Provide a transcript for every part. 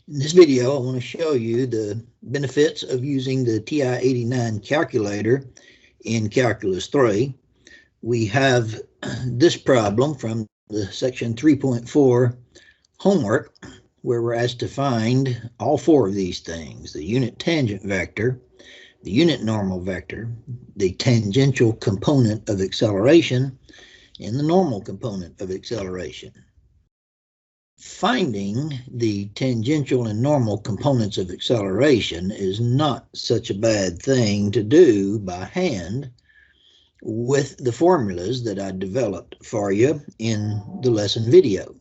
In this video, I want to show you the benefits of using the TI89 calculator in Calculus 3. We have this problem from the section 3.4 homework, where we're asked to find all four of these things: the unit tangent vector, the unit normal vector, the tangential component of acceleration, and the normal component of acceleration. Finding the tangential and normal components of acceleration is not such a bad thing to do by hand with the formulas that I developed for you in the lesson video.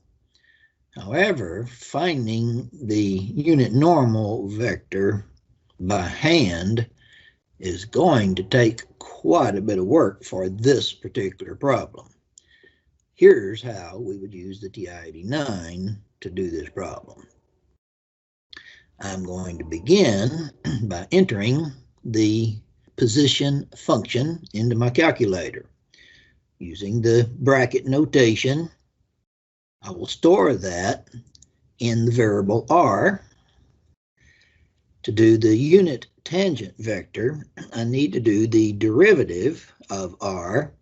However, finding the unit normal vector by hand is going to take quite a bit of work for this particular problem. Here's how we would use the TI89 to do this problem. I'm going to begin by entering the position function into my calculator. Using the bracket notation, I will store that in the variable r. To do the unit tangent vector, I need to do the derivative of r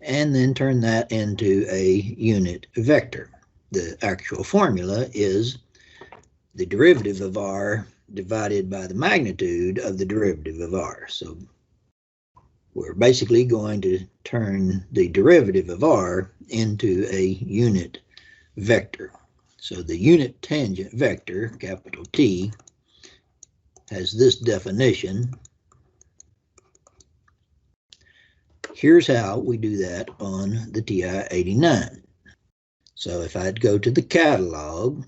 and then turn that into a unit vector. The actual formula is the derivative of r divided by the magnitude of the derivative of r. So we're basically going to turn the derivative of r into a unit vector. So the unit tangent vector, capital T, has this definition. Here's how we do that on the TI89. So if I'd go to the catalog,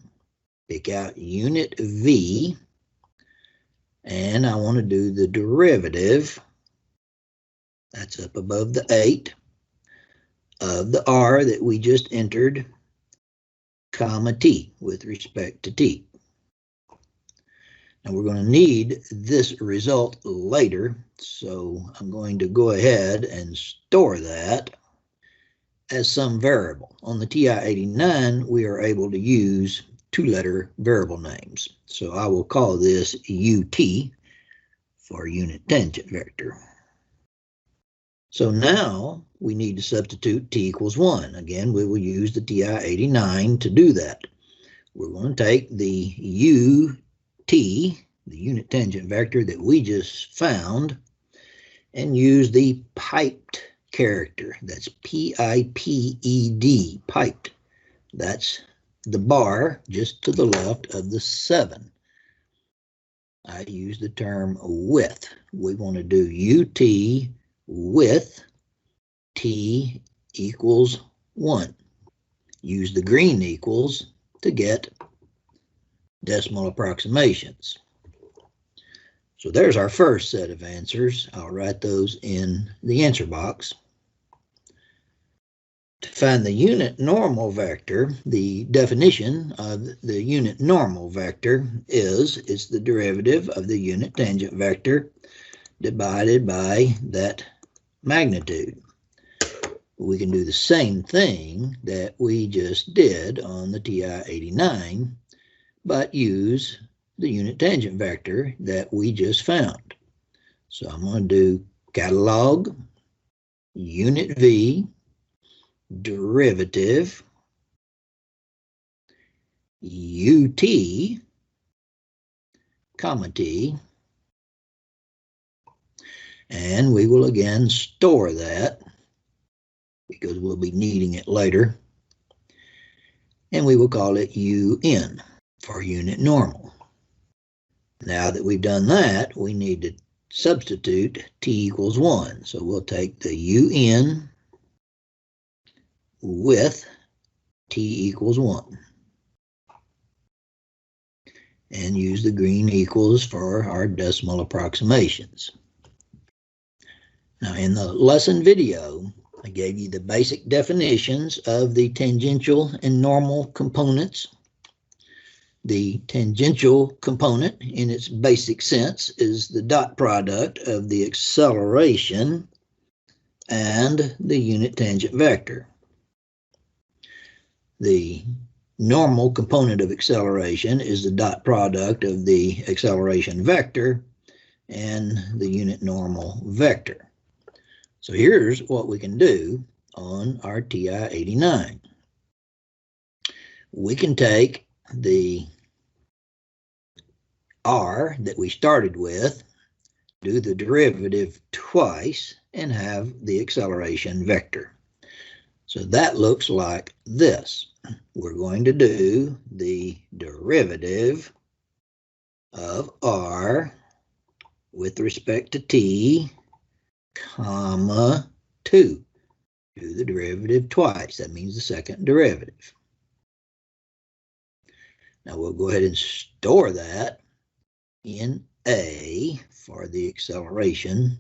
pick out unit V, and I want to do the derivative, that's up above the 8, of the R that we just entered, comma T, with respect to T. Now we're going to need this result later, so I'm going to go ahead and store that as some variable. On the TI89, we are able to use two-letter variable names. So I will call this UT for unit tangent vector. So now we need to substitute T equals 1. Again, we will use the TI89 to do that. We're going to take the UT, the unit tangent vector that we just found, and use the piped character. That's P-I-P-E-D, piped. That's the bar just to the left of the 7. I use the term with. We want to do UT with T equals 1. Use the green equals to get decimal approximations. So there's our first set of answers. I'll write those in the answer box. To find the unit normal vector, the definition of the unit normal vector is it's the derivative of the unit tangent vector divided by that magnitude. We can do the same thing that we just did on the TI89, but use the unit tangent vector that we just found. So I'm going to do catalog, unit V, derivative, UT, comma T, and we will again store that because we'll be needing it later, and we will call it UN for unit normal. Now that we've done that, we need to substitute T equals 1. So we'll take the UN with T equals 1 and use the green equals for our decimal approximations. Now in the lesson video, I gave you the basic definitions of the tangential and normal components. The tangential component, in its basic sense, is the dot product of the acceleration and the unit tangent vector. The normal component of acceleration is the dot product of the acceleration vector and the unit normal vector. So here's what we can do on our TI89. We can take the r that we started with, do the derivative twice, and have the acceleration vector. So that looks like this. We're going to do the derivative of r with respect to t, comma 2. Do the derivative twice. That means the second derivative. Now we'll go ahead and store that in A for the acceleration,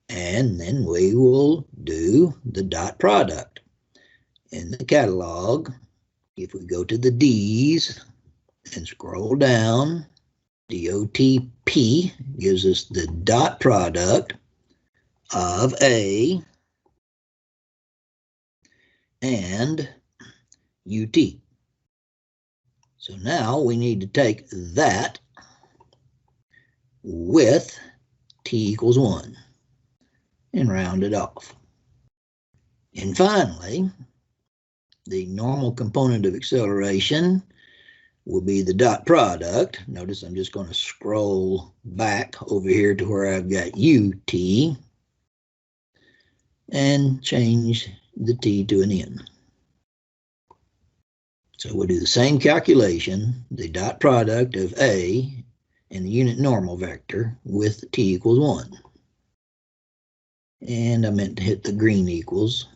and then we will do the dot product. In the catalog, if we go to the D's and scroll down, DOTP gives us the dot product of A and UT. So now we need to take that with t equals 1 and round it off. And finally, the normal component of acceleration will be the dot product. Notice I'm just going to scroll back over here to where I've got UT and change the t to an n. So we'll do the same calculation, the dot product of A and the unit normal vector with t equals 1. And I meant to hit the green equals